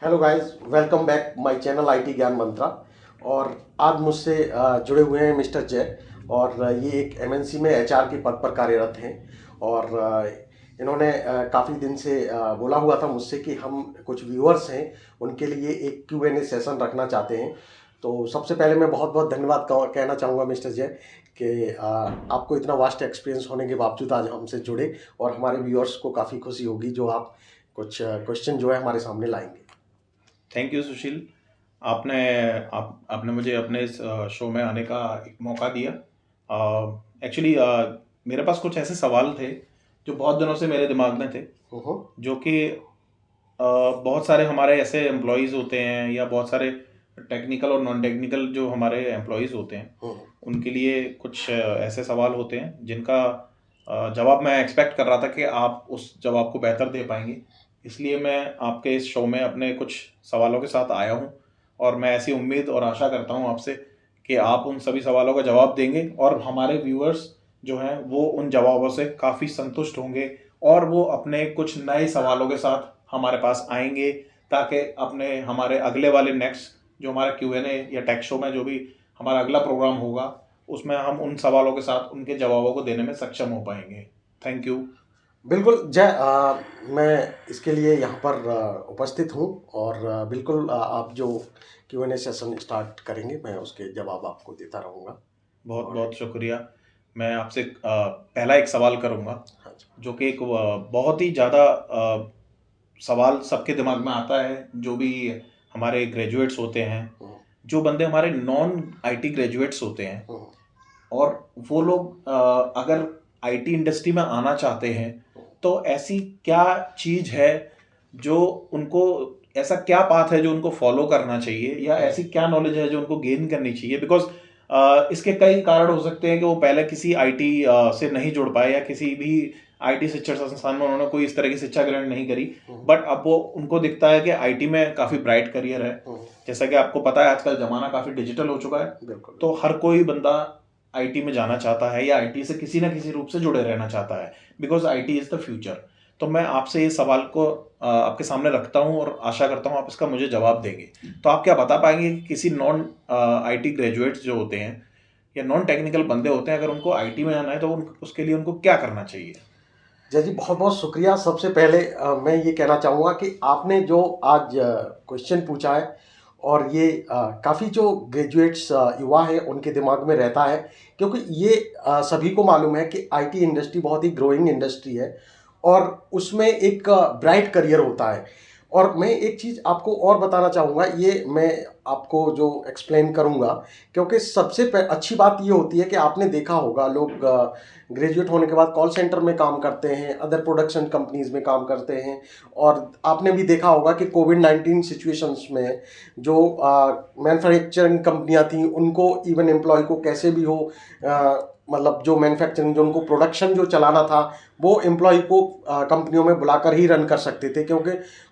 Hello guys, welcome back my channel IT ज्ञान मंत्रा। और आज मुझसे जुड़े हुए हैं मिस्टर जय। और ये एक एमएनसी में एचआर के पद पर कार्यरत हैं। और इन्होंने काफ़ी दिन से बोला हुआ था मुझसे कि हम कुछ व्यूअर्स हैं उनके लिए एक Q&A सेशन रखना चाहते हैं। तो सबसे पहले मैं बहुत बहुत धन्यवाद कहना चाहूँगा मिस्टर जय कि आपको इतना वास्ट एक्सपीरियंस होने के बावजूद आज हमसे जुड़े, और हमारे व्यूअर्स को काफ़ी खुशी होगी जो आप कुछ क्वेश्चन जो है हमारे सामने लाएंगे। थैंक यू सुशील। आपने मुझे अपने इस शो में आने का एक मौका दिया। एक्चुअली मेरे पास कुछ ऐसे सवाल थे जो बहुत दिनों से मेरे दिमाग में थे, जो कि बहुत सारे हमारे ऐसे एम्प्लॉयज़ होते हैं या बहुत सारे टेक्निकल और नॉन टेक्निकल जो हमारे एम्प्लॉयज़ होते हैं उनके लिए कुछ ऐसे सवाल होते हैं जिनका जवाब मैं एक्सपेक्ट कर रहा था कि आप उस जवाब को बेहतर दे पाएंगे। इसलिए मैं आपके इस शो में अपने कुछ सवालों के साथ आया हूं, और मैं ऐसी उम्मीद और आशा करता हूं आपसे कि आप उन सभी सवालों का जवाब देंगे और हमारे व्यूअर्स जो हैं वो उन जवाबों से काफ़ी संतुष्ट होंगे और वो अपने कुछ नए सवालों के साथ हमारे पास आएंगे, ताकि अपने हमारे अगले वाले नेक्स्ट जो हमारा Q&A या टेक शो में जो भी हमारा अगला प्रोग्राम होगा उसमें हम उन सवालों के साथ उनके जवाबों को देने में सक्षम हो पाएंगे। Thank you. बिल्कुल जय, मैं इसके लिए यहाँ पर उपस्थित हूँ। और बिल्कुल आप जो Q&A सेशन स्टार्ट करेंगे मैं उसके जवाब आपको देता रहूँगा। बहुत बहुत शुक्रिया। मैं आपसे पहला एक सवाल करूँगा, हाँ जी। जो कि एक बहुत ही ज़्यादा सवाल सबके दिमाग में आता है, जो भी हमारे ग्रेजुएट्स होते हैं, जो बंदे हमारे नॉन आईटी ग्रेजुएट्स होते हैं और वो लोग अगर आईटी इंडस्ट्री में आना चाहते हैं तो ऐसी क्या चीज़ है जो उनको, ऐसा क्या पाथ है जो उनको फॉलो करना चाहिए, या ऐसी क्या नॉलेज है जो उनको गेन करनी चाहिए। बिकॉज इसके कई कारण हो सकते हैं कि वो पहले किसी आईटी से नहीं जुड़ पाए या किसी भी आईटी शिक्षण संस्थान में उन्होंने कोई इस तरह की शिक्षा ग्रहण नहीं करी, बट अब वो उनको दिखता है कि आईटी में काफ़ी ब्राइट करियर है। जैसा कि आपको पता है आजकल ज़माना काफ़ी डिजिटल हो चुका है, तो हर कोई बंदा आईटी में जाना चाहता है या आईटी से किसी ना किसी रूप से जुड़े रहना चाहता है, because IT is the future. तो मैं आपसे ये सवाल को आपके सामने रखता हूँ और आशा करता हूँ आप इसका मुझे जवाब देंगे। तो आप क्या बता पाएंगे कि किसी नॉन आईटी ग्रेजुएट्स जो होते हैं या नॉन टेक्निकल बंदे होते हैं, अगर उनको आईटी में जाना है तो उसके लिए उनको क्या करना चाहिए? जय जी, बहुत बहुत शुक्रिया। सबसे पहले मैं ये कहना चाहूँगा कि आपने जो आज क्वेश्चन पूछा है, और ये काफ़ी जो ग्रेजुएट्स युवा हैं उनके दिमाग में रहता है, क्योंकि ये सभी को मालूम है कि आईटी इंडस्ट्री बहुत ही ग्रोइंग इंडस्ट्री है और उसमें एक ब्राइट करियर होता है। और मैं एक चीज़ आपको और बताना चाहूँगा, ये मैं आपको जो एक्सप्लेन करूँगा, क्योंकि सबसे अच्छी बात ये होती है कि आपने देखा होगा लोग ग्रेजुएट होने के बाद कॉल सेंटर में काम करते हैं, अदर प्रोडक्शन कंपनीज में काम करते हैं। और आपने भी देखा होगा कि कोविड-19 सिचुएशंस में जो मैन्युफैक्चरिंग कंपनियां थी उनको इवन एम्प्लॉय को कैसे भी हो, मतलब जो मैन्युफैक्चरिंग जो उनको प्रोडक्शन जो चलाना था वो एम्प्लॉय को कंपनियों में बुलाकर ही रन कर सकते थे, क्योंकि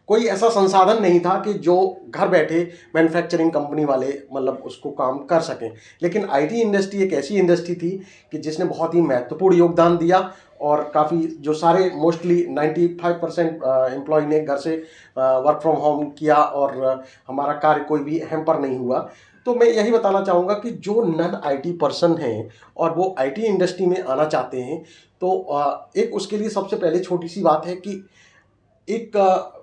कोई ऐसा संसाधन नहीं था कि जो घर बैठे मैन्युफैक्चरिंग कंपनी वाले मतलब उसको काम कर सकें। लेकिन आईटी इंडस्ट्री एक ऐसी इंडस्ट्री थी कि जिसने बहुत ही महत्वपूर्ण योगदान दिया, और काफ़ी जो सारे मोस्टली 95% एम्प्लॉय ने घर से वर्क फ्रॉम होम किया और हमारा कार्य कोई भी हैम्पर नहीं हुआ। तो मैं यही बताना चाहूँगा कि जो नॉन आईटी पर्सन हैं और वो आईटी इंडस्ट्री में आना चाहते हैं, तो एक उसके लिए सबसे पहले छोटी सी बात है कि एक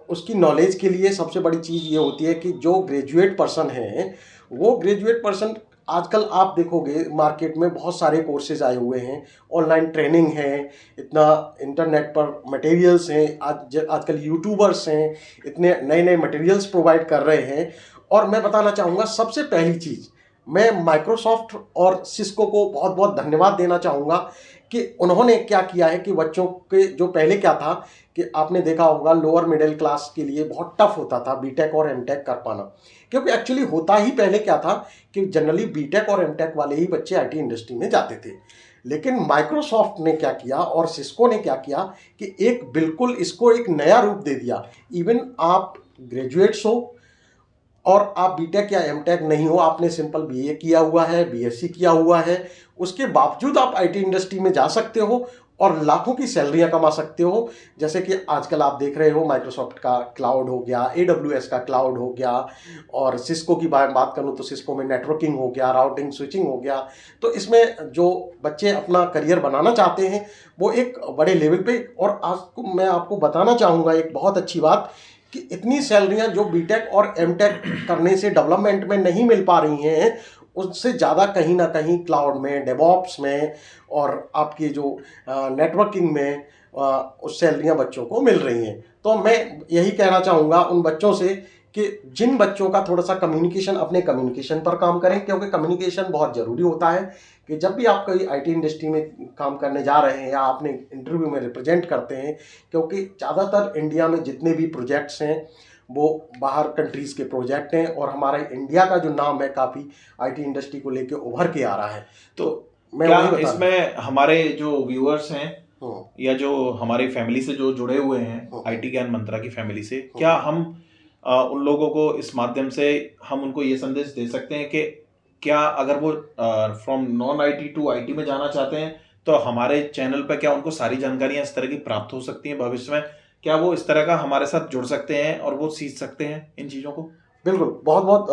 उसकी नॉलेज के लिए सबसे बड़ी चीज़ ये होती है कि जो ग्रेजुएट पर्सन हैं, वो ग्रेजुएट पर्सन आजकल आप देखोगे मार्केट में बहुत सारे कोर्सेज आए हुए हैं, ऑनलाइन ट्रेनिंग है, इतना इंटरनेट पर मटेरियल्स हैं, आजकल यूट्यूबर्स हैं, इतने नए नए मटेरियल्स प्रोवाइड कर रहे हैं। और मैं बताना चाहूँगा सबसे पहली चीज़, मैं माइक्रोसॉफ्ट और सिस्को को बहुत बहुत धन्यवाद देना चाहूँगा कि उन्होंने क्या किया है कि बच्चों के जो पहले क्या था कि आपने देखा होगा लोअर मिडिल क्लास के लिए बहुत टफ होता था बीटेक और एमटेक कर पाना, क्योंकि एक्चुअली होता ही पहले क्या था कि जनरली बीटेक और एमटेक वाले ही बच्चे आईटी इंडस्ट्री में जाते थे। लेकिन माइक्रोसॉफ्ट ने क्या किया और सिस्को ने क्या किया कि एक बिल्कुल इसको एक नया रूप दे दिया। इवन आप ग्रेजुएट्स हो और आप बीटेक या एमटेक नहीं हो, आपने सिंपल बीए किया हुआ है, बीएससी किया हुआ है, उसके बावजूद आप आईटी इंडस्ट्री में जा सकते हो और लाखों की सैलरियां कमा सकते हो। जैसे कि आजकल आप देख रहे हो माइक्रोसॉफ्ट का क्लाउड हो गया, AWS का क्लाउड हो गया, और सिस्को की बात करूं तो सिस्को में नेटवर्किंग हो गया, राउटिंग स्विचिंग हो गया। तो इसमें जो बच्चे अपना करियर बनाना चाहते हैं वो एक बड़े लेवल पे, और आज को मैं आपको बताना चाहूँगा एक बहुत अच्छी बात कि इतनी सैलरियां जो बीटेक और एमटेक करने से डेवलपमेंट में नहीं मिल पा रही हैं, उससे ज़्यादा कहीं ना कहीं क्लाउड में, डेवऑप्स में और आपकी जो नेटवर्किंग में उस सैलरियां बच्चों को मिल रही हैं। तो मैं यही कहना चाहूँगा उन बच्चों से कि जिन बच्चों का थोड़ा सा कम्युनिकेशन, अपने कम्युनिकेशन पर काम करें, क्योंकि कम्युनिकेशन बहुत ज़रूरी होता है कि जब भी आप कोई IT इंडस्ट्री में काम करने जा रहे हैं या अपने इंटरव्यू में रिप्रेजेंट करते हैं, क्योंकि ज़्यादातर इंडिया में जितने भी प्रोजेक्ट्स हैं वो बाहर कंट्रीज़ के प्रोजेक्ट हैं, और हमारे इंडिया का जो नाम है काफ़ी IT इंडस्ट्री को लेके उभर के आ रहा है। तो मैं क्या वही बता इसमें हमारे जो व्यूअर्स हैं या जो हमारी फैमिली से जो जुड़े हुए हैं IT ज्ञान मंत्रा की फैमिली से, क्या हम उन लोगों को इस माध्यम से हम उनको ये संदेश दे सकते हैं कि क्या अगर वो from non IT to IT में जाना चाहते हैं तो हमारे चैनल पर क्या उनको सारी जानकारियां इस तरह की प्राप्त हो सकती हैं भविष्य में? क्या वो इस तरह का हमारे साथ जुड़ सकते हैं और वो सीख सकते हैं इन चीज़ों को? बिल्कुल, बहुत बहुत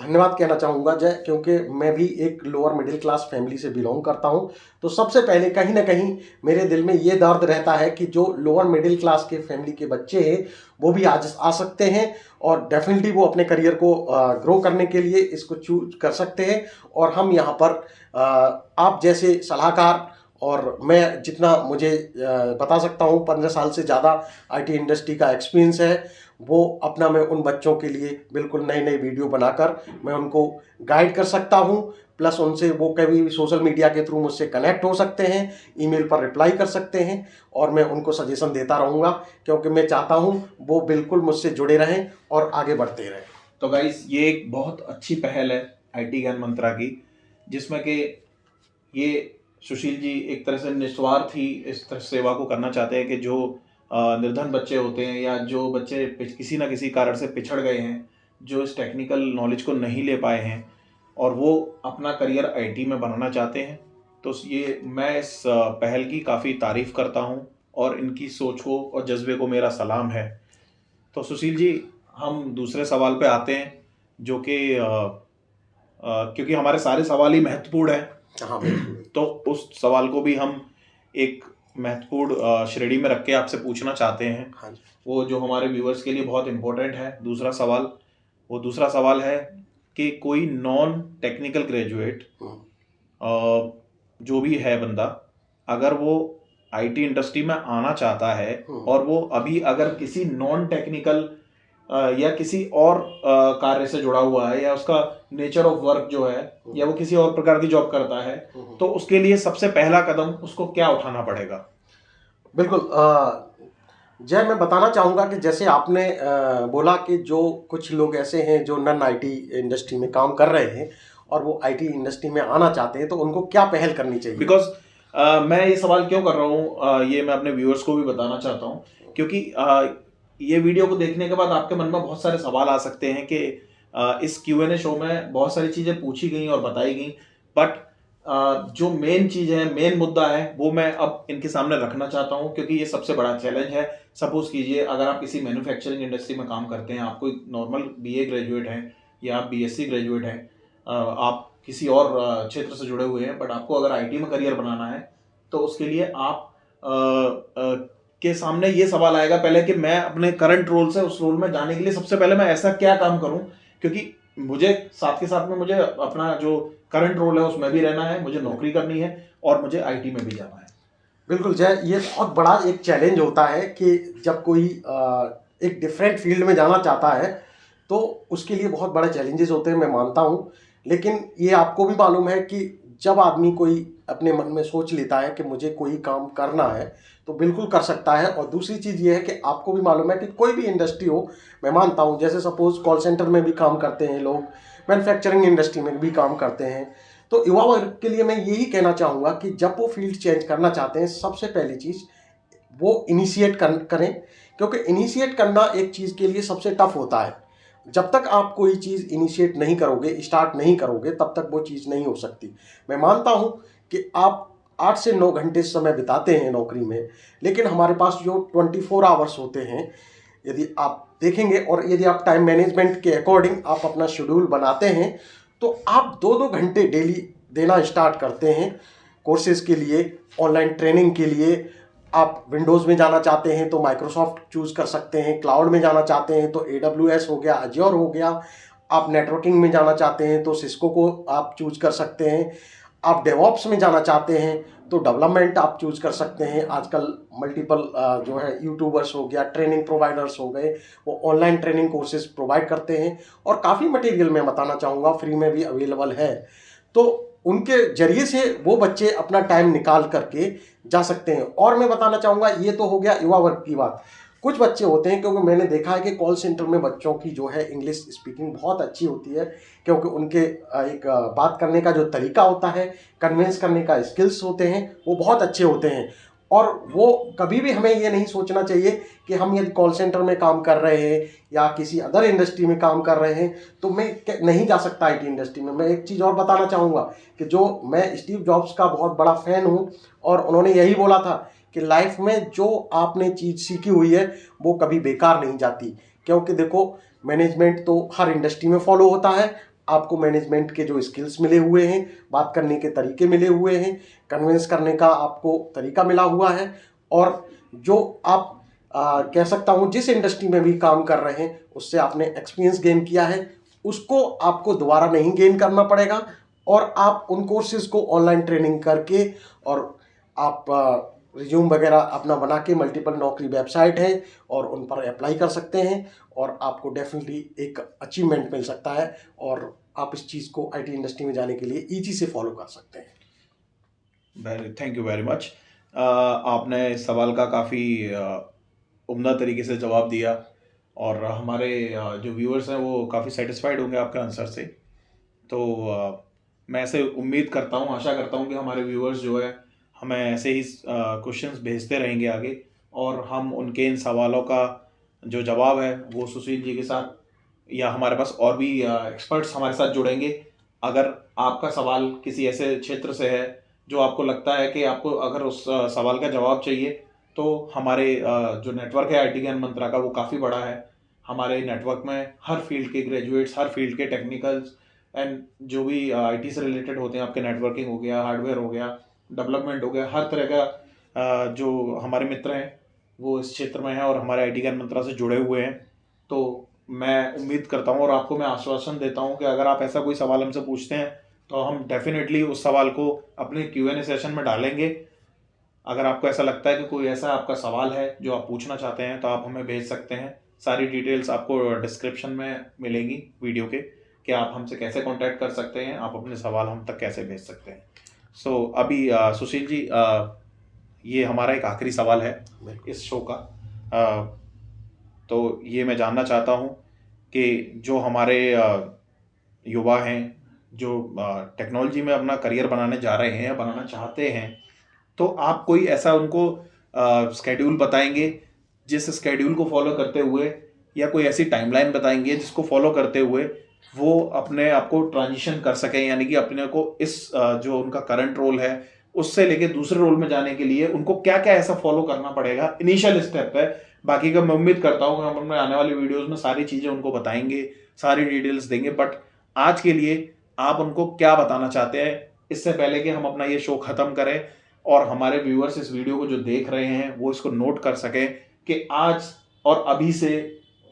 धन्यवाद कहना चाहूँगा जय, क्योंकि मैं भी एक लोअर मिडिल क्लास फैमिली से बिलोंग करता हूँ। तो सबसे पहले कहीं ना कहीं मेरे दिल में ये दर्द रहता है कि जो लोअर मिडिल क्लास के फैमिली के बच्चे हैं वो भी आज आ सकते हैं, और डेफिनेटली वो अपने करियर को ग्रो करने के लिए इसको चूज कर सकते हैं। और हम यहाँ पर आप जैसे सलाहकार, और मैं जितना मुझे बता सकता हूँ 15 साल से ज़्यादा IT इंडस्ट्री का एक्सपीरियंस है, वो अपना मैं उन बच्चों के लिए बिल्कुल नए नए वीडियो बनाकर मैं उनको गाइड कर सकता हूँ। प्लस उनसे वो कभी भी सोशल मीडिया के थ्रू मुझसे कनेक्ट हो सकते हैं, ईमेल पर रिप्लाई कर सकते हैं, और मैं उनको सजेशन देता रहूँगा, क्योंकि मैं चाहता हूँ वो बिल्कुल मुझसे जुड़े रहें और आगे बढ़ते रहें। तो गाइस, ये एक बहुत अच्छी पहल है IT ज्ञान मंत्रा की, जिसमें कि ये सुशील जी एक तरह से निस्वार्थ ही इस तरह सेवा को करना चाहते हैं कि जो निर्धन बच्चे होते हैं या जो बच्चे किसी ना किसी कारण से पिछड़ गए हैं, जो इस टेक्निकल नॉलेज को नहीं ले पाए हैं और वो अपना करियर IT में बनाना चाहते हैं, तो ये मैं इस पहल की काफ़ी तारीफ़ करता हूँ और इनकी सोच को और जज्बे को मेरा सलाम है। तो सुशील जी, हम दूसरे सवाल पे आते हैं, जो कि क्योंकि हमारे सारे सवाल ही महत्वपूर्ण हैं, हाँ, तो उस सवाल को भी हम एक महत्वपूर्ण श्रेणी में रख के आपसे पूछना चाहते हैं। हाँ जी। वो जो हमारे व्यूअर्स के लिए बहुत इम्पोर्टेंट है। दूसरा सवाल है कि कोई नॉन टेक्निकल ग्रेजुएट जो भी है बंदा, अगर वो IT इंडस्ट्री में आना चाहता है और वो अभी अगर किसी नॉन टेक्निकल या किसी और कार्य से जुड़ा हुआ है, या उसका नेचर ऑफ वर्क जो है, या वो किसी और प्रकार की जॉब करता है, तो उसके लिए सबसे पहला कदम उसको क्या उठाना पड़ेगा? बिल्कुल जय, मैं बताना चाहूँगा कि जैसे आपने बोला कि जो कुछ लोग ऐसे हैं जो नॉन IT इंडस्ट्री में काम कर रहे हैं और वो IT इंडस्ट्री में आना चाहते हैं, तो उनको क्या पहल करनी चाहिए? बिकॉज मैं ये सवाल क्यों कर रहा हूँ, ये मैं अपने व्यूअर्स को भी बताना चाहता हूँ, क्योंकि ये वीडियो को देखने के बाद आपके मन में बहुत सारे सवाल आ सकते हैं कि इस Q&A शो में बहुत सारी चीज़ें पूछी गई और बताई गई, बट जो मेन चीज़ है, मेन मुद्दा है, वो मैं अब इनके सामने रखना चाहता हूँ, क्योंकि ये सबसे बड़ा चैलेंज है। सपोज कीजिए अगर आप किसी मैन्युफैक्चरिंग इंडस्ट्री में काम करते हैं, आप कोई नॉर्मल BA ग्रेजुएट हैं या आप BSc ग्रेजुएट हैं, आप किसी और क्षेत्र से जुड़े हुए हैं, बट आपको अगर IT में करियर बनाना है, तो उसके लिए आप के सामने ये सवाल आएगा पहले कि मैं अपने करंट रोल से उस रोल में जाने के लिए सबसे पहले मैं ऐसा क्या काम करूं, क्योंकि मुझे साथ के साथ में मुझे अपना जो करंट रोल है उसमें भी रहना है, मुझे नौकरी करनी है और मुझे IT में भी जाना है। बिल्कुल जय, ये बहुत बड़ा एक चैलेंज होता है कि जब कोई एक डिफरेंट फील्ड में जाना चाहता है तो उसके लिए बहुत बड़े चैलेंजेस होते हैं, मैं मानता हूँ। लेकिन ये आपको भी मालूम है कि जब आदमी कोई अपने मन में सोच लेता है कि मुझे कोई काम करना है तो बिल्कुल कर सकता है। और दूसरी चीज़ ये है कि आपको भी मालूम है कि कोई भी इंडस्ट्री हो, मैं मानता हूँ, जैसे सपोज कॉल सेंटर में भी काम करते हैं लोग, मैन्युफैक्चरिंग इंडस्ट्री में भी काम करते हैं, तो युवा वर्ग के लिए मैं यही कहना चाहूँगा कि जब वो फील्ड चेंज करना चाहते हैं, सबसे पहली चीज़ वो इनिशिएट करें, क्योंकि इनिशिएट करना एक चीज़ के लिए सबसे टफ होता है। जब तक आप कोई चीज़ इनिशिएट नहीं करोगे, स्टार्ट नहीं करोगे, तब तक वो चीज़ नहीं हो सकती। मैं मानता हूँ कि आप 8 से 9 घंटे समय बिताते हैं नौकरी में, लेकिन हमारे पास जो 24 आवर्स होते हैं, यदि आप देखेंगे और यदि आप टाइम मैनेजमेंट के अकॉर्डिंग आप अपना शेड्यूल बनाते हैं, तो आप 2-2 घंटे डेली देना स्टार्ट करते हैं कोर्सेज़ के लिए, ऑनलाइन ट्रेनिंग के लिए। आप विंडोज़ में जाना चाहते हैं तो माइक्रोसॉफ्ट चूज़ कर सकते हैं, क्लाउड में जाना चाहते हैं तो AWS हो गया, अज्योर हो गया, आप नेटवर्किंग में जाना चाहते हैं तो सिस्को को आप चूज़ कर सकते हैं, आप डेवऑप्स में जाना चाहते हैं तो डेवलपमेंट आप चूज़ कर सकते हैं। आजकल मल्टीपल जो है यूट्यूबर्स हो गया, ट्रेनिंग प्रोवाइडर्स हो गए, वो ऑनलाइन ट्रेनिंग कोर्सेज प्रोवाइड करते हैं और काफ़ी मटेरियल मैं बताना चाहूँगा फ्री में भी अवेलेबल है। तो उनके जरिए से वो बच्चे अपना टाइम निकाल करके जा सकते हैं। और मैं बताना चाहूँगा, ये तो हो गया युवा वर्ग की बात। कुछ बच्चे होते हैं, क्योंकि मैंने देखा है कि कॉल सेंटर में बच्चों की जो है इंग्लिश स्पीकिंग बहुत अच्छी होती है, क्योंकि उनके एक बात करने का जो तरीका होता है, कन्विंस करने का स्किल्स होते हैं, वो बहुत अच्छे होते हैं। और वो कभी भी हमें ये नहीं सोचना चाहिए कि हम यदि कॉल सेंटर में काम कर रहे हैं या किसी अदर इंडस्ट्री में काम कर रहे हैं तो मैं नहीं जा सकता IT इंडस्ट्री में। मैं एक चीज़ और बताना चाहूँगा कि जो मैं स्टीव जॉब्स का बहुत बड़ा फ़ैन हूँ, और उन्होंने यही बोला था कि लाइफ में जो आपने चीज़ सीखी हुई है वो कभी बेकार नहीं जाती। क्योंकि देखो, मैनेजमेंट तो हर इंडस्ट्री में फॉलो होता है। आपको मैनेजमेंट के जो स्किल्स मिले हुए हैं, बात करने के तरीके मिले हुए हैं, कन्विंस करने का आपको तरीका मिला हुआ है, और जो आप कह सकता हूँ जिस इंडस्ट्री में भी काम कर रहे हैं उससे आपने एक्सपीरियंस गेन किया है, उसको आपको दोबारा नहीं गेन करना पड़ेगा। और आप उन कोर्सेज़ को ऑनलाइन ट्रेनिंग करके और आप रिज्यूम वगैरह अपना बना के मल्टीपल नौकरी वेबसाइट है और उन पर अप्लाई कर सकते हैं, और आपको डेफिनेटली एक अचीवमेंट मिल सकता है, और आप इस चीज़ को IT इंडस्ट्री में जाने के लिए ईजी से फॉलो कर सकते हैं। Thank you very much. आपने इस सवाल का काफ़ी उम्दा तरीके से जवाब दिया, और हमारे जो व्यूअर्स हैं वो काफ़ी सेटिस्फाइड होंगे आपके आंसर से। तो मैं ऐसे उम्मीद करता हूँ, आशा करता हूँ कि हमारे व्यूअर्स जो है हमें ऐसे ही क्वेश्चंस भेजते रहेंगे आगे, और हम उनके इन सवालों का जो जवाब है वो सुशील जी के साथ, या हमारे पास और भी एक्सपर्ट्स हमारे साथ जुड़ेंगे। अगर आपका सवाल किसी ऐसे क्षेत्र से है जो आपको लगता है कि आपको अगर उस सवाल का जवाब चाहिए, तो हमारे जो नेटवर्क है IT ज्ञान मंत्रा का, वो काफ़ी बड़ा है। हमारे नेटवर्क में हर फील्ड के ग्रेजुएट्स, हर फील्ड के टेक्निकल्स एंड जो भी IT से रिलेटेड होते हैं, आपके नेटवर्किंग हो गया, हार्डवेयर हो गया, डेवलपमेंट हो गया, हर तरह का जो हमारे मित्र हैं वो इस क्षेत्र में हैं और हमारे IT ज्ञान मंत्रा से जुड़े हुए हैं। तो मैं उम्मीद करता हूँ और आपको मैं आश्वासन देता हूँ कि अगर आप ऐसा कोई सवाल हमसे पूछते हैं तो हम डेफिनेटली उस सवाल को अपने Q&A सेशन में डालेंगे। अगर आपको ऐसा लगता है कि कोई ऐसा आपका सवाल है जो आप पूछना चाहते हैं तो आप हमें भेज सकते हैं। सारी डिटेल्स आपको डिस्क्रिप्शन में मिलेंगी वीडियो के, कि आप हमसे कैसे कांटेक्ट कर सकते हैं, आप अपने सवाल हम तक कैसे भेज सकते हैं। सो अभी सुशील जी, ये हमारा एक आखिरी सवाल है इस शो का। तो ये मैं जानना चाहता हूँ कि जो हमारे युवा हैं जो टेक्नोलॉजी में अपना करियर बनाने जा रहे हैं या बनाना चाहते हैं, तो आप कोई ऐसा उनको स्केड्यूल बताएंगे जिस स्केड्यूल को फॉलो करते हुए, या कोई ऐसी टाइमलाइन बताएंगे जिसको फॉलो करते हुए वो अपने आप को ट्रांजिशन कर सकें, यानी कि अपने को इस जो उनका करंट रोल है उससे लेके दूसरे रोल में जाने के लिए उनको क्या क्या ऐसा फॉलो करना पड़ेगा इनिशियल स्टेप है। बाकी का मैं उम्मीद करता हूँ कि हम अपने आने वाली वीडियोस में सारी चीज़ें उनको बताएंगे, सारी डिटेल्स देंगे। बट आज के लिए आप उनको क्या बताना चाहते हैं, इससे पहले कि हम अपना ये शो ख़त्म करें और हमारे व्यूअर्स इस वीडियो को जो देख रहे हैं वो इसको नोट कर सकें कि आज और अभी से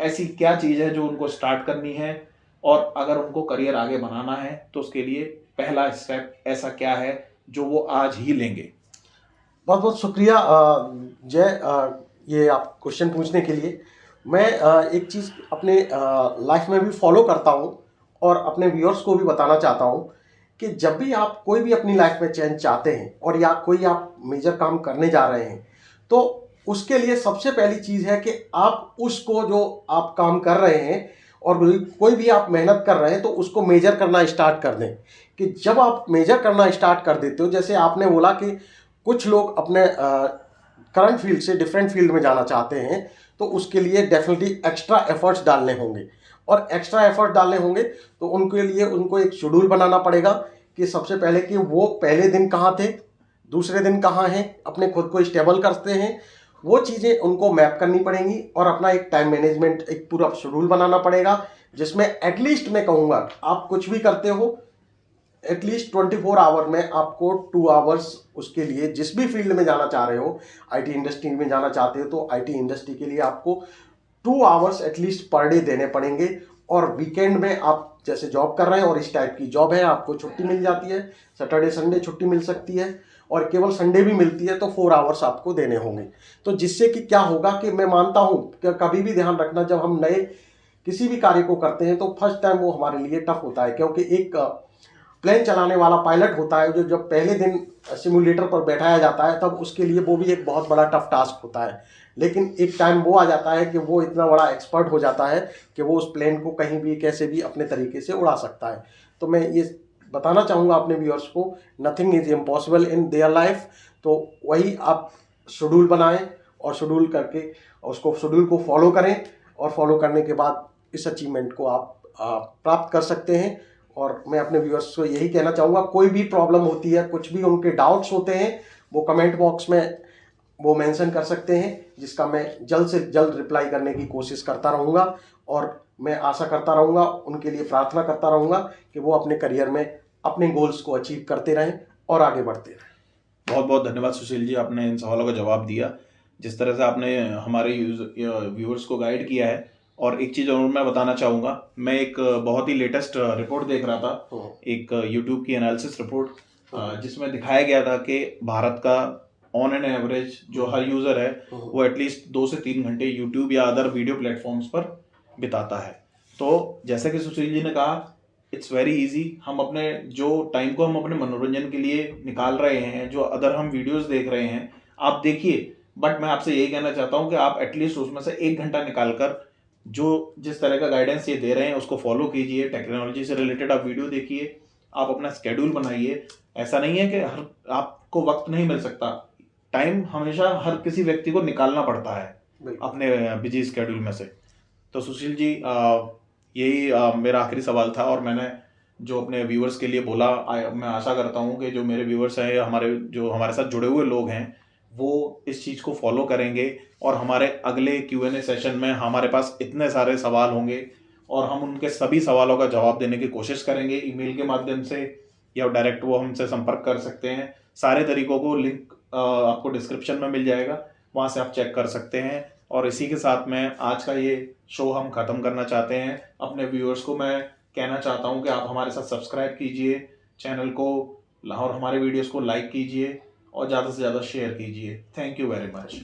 ऐसी क्या चीज़ है जो उनको स्टार्ट करनी है, और अगर उनको करियर आगे बनाना है तो उसके लिए पहला स्टेप ऐसा क्या है जो वो आज ही लेंगे। बहुत बहुत शुक्रिया जय, ये आप क्वेश्चन पूछने के लिए। मैं एक चीज़ अपने लाइफ में भी फॉलो करता हूँ और अपने व्यूअर्स को भी बताना चाहता हूँ कि जब भी आप कोई भी अपनी लाइफ में चेंज चाहते हैं और या कोई आप मेजर काम करने जा रहे हैं, तो उसके लिए सबसे पहली चीज़ है कि आप उसको जो आप काम कर रहे हैं और कोई भी आप मेहनत कर रहे हैं तो उसको मेजर करना स्टार्ट कर दें। कि जब आप मेजर करना स्टार्ट कर देते हो, जैसे आपने बोला कि कुछ लोग अपने करंट फील्ड से डिफरेंट फील्ड में जाना चाहते हैं, तो उसके लिए डेफिनेटली एक्स्ट्रा एफर्ट्स डालने होंगे, और एक्स्ट्रा एफर्ट डालने होंगे तो उनके लिए उनको एक शेड्यूल बनाना पड़ेगा कि सबसे पहले कि वो पहले दिन कहाँ थे, दूसरे दिन कहाँ हैं, अपने खुद को स्टेबल करते हैं, वो चीज़ें उनको मैप करनी पड़ेंगी और अपना एक टाइम मैनेजमेंट, एक पूरा शेड्यूल बनाना पड़ेगा, जिसमें एटलीस्ट मैं कहूँगा आप कुछ भी करते हो एटलीस्ट 24 आवर में आपको 2 आवर्स उसके लिए, जिस भी फील्ड में जाना चाह रहे हो, आईटी इंडस्ट्री में जाना चाहते हो तो आईटी इंडस्ट्री के लिए आपको 2 आवर्स एटलीस्ट पर डे देने पड़ेंगे। और वीकेंड में आप जैसे जॉब कर रहे हैं और इस टाइप की जॉब है, आपको छुट्टी मिल जाती है, सैटरडे संडे छुट्टी मिल सकती है और केवल संडे भी मिलती है, तो 4 आवर्स आपको देने होंगे। तो जिससे कि क्या होगा कि मैं मानता हूं कि कभी भी ध्यान रखना, जब हम नए किसी भी कार्य को करते हैं तो फर्स्ट टाइम वो हमारे लिए टफ होता है, क्योंकि एक प्लेन चलाने वाला पायलट होता है जो जब पहले दिन सिमुलेटर पर बैठाया जाता है तब उसके लिए वो भी एक बहुत बड़ा टफ टास्क होता है, लेकिन एक टाइम वो आ जाता है कि वो इतना बड़ा एक्सपर्ट हो जाता है कि वो उस प्लेन को कहीं भी कैसे भी अपने तरीके से उड़ा सकता है। तो मैं ये बताना चाहूँगा अपने व्यूअर्स को, nothing is impossible in their life. तो वही आप शेड्यूल बनाएं और शेड्यूल करके उसको शेड्यूल को फॉलो करें और फॉलो करने के बाद इस अचीवमेंट को आप प्राप्त कर सकते हैं। और मैं अपने व्यूअर्स को यही कहना चाहूँगा, कोई भी प्रॉब्लम होती है, कुछ भी उनके डाउट्स होते हैं, वो कमेंट बॉक्स में वो मेंशन कर सकते हैं, जिसका मैं जल्द से जल्द रिप्लाई करने की कोशिश करता रहूँगा। और मैं आशा करता रहूँगा, उनके लिए प्रार्थना करता रहूँगा कि वो अपने करियर में अपने गोल्स को अचीव करते रहें और आगे बढ़ते रहें। बहुत बहुत धन्यवाद सुशील जी, आपने इन सवालों का जवाब दिया। जिस तरह से आपने हमारे व्यूअर्स को गाइड किया है। और एक चीज़ और मैं बताना चाहूँगा, मैं एक बहुत ही लेटेस्ट रिपोर्ट देख रहा था, एक यूट्यूब की एनालिसिस रिपोर्ट, जिसमें दिखाया गया था कि भारत का ऑन एन एवरेज जो हर यूज़र है वो एटलीस्ट 2 से 3 घंटे यूट्यूब या अदर वीडियो प्लेटफॉर्म्स पर बिताता है। तो जैसे कि सुशील जी ने कहा, इट्स वेरी इजी, हम अपने जो टाइम को हम अपने मनोरंजन के लिए निकाल रहे हैं, जो अदर हम वीडियोस देख रहे हैं, आप देखिए, बट मैं आपसे यही कहना चाहता हूं कि आप एटलीस्ट उसमें से 1 घंटा निकालकर जो जिस तरह का गाइडेंस ये दे रहे हैं उसको फॉलो कीजिए। टेक्नोलॉजी से रिलेटेड आप वीडियो देखिए, आप अपना स्केड्यूल बनाइए। ऐसा नहीं है कि हर आपको वक्त नहीं मिल सकता, टाइम हमेशा हर किसी व्यक्ति को निकालना पड़ता है अपने बिजी स्केड्यूल में से। तो सुशील जी, यही मेरा आखिरी सवाल था और मैंने जो अपने व्यूअर्स के लिए बोला, मैं आशा करता हूँ कि जो मेरे व्यूअर्स हैं, हमारे साथ जुड़े हुए लोग हैं, वो इस चीज़ को फॉलो करेंगे और हमारे अगले Q&A सेशन में हमारे पास इतने सारे सवाल होंगे और हम उनके सभी सवालों का जवाब देने की कोशिश करेंगे, ईमेल के माध्यम से या डायरेक्ट वो हमसे संपर्क कर सकते हैं। सारे तरीकों को लिंक आपको डिस्क्रिप्शन में मिल जाएगा, वहाँ से आप चेक कर सकते हैं। और इसी के साथ में आज का ये शो हम ख़त्म करना चाहते हैं। अपने व्यूअर्स को मैं कहना चाहता हूँ कि आप हमारे साथ सब्सक्राइब कीजिए चैनल को और हमारे वीडियोस को लाइक कीजिए और ज़्यादा से ज़्यादा शेयर कीजिए। Thank you very much.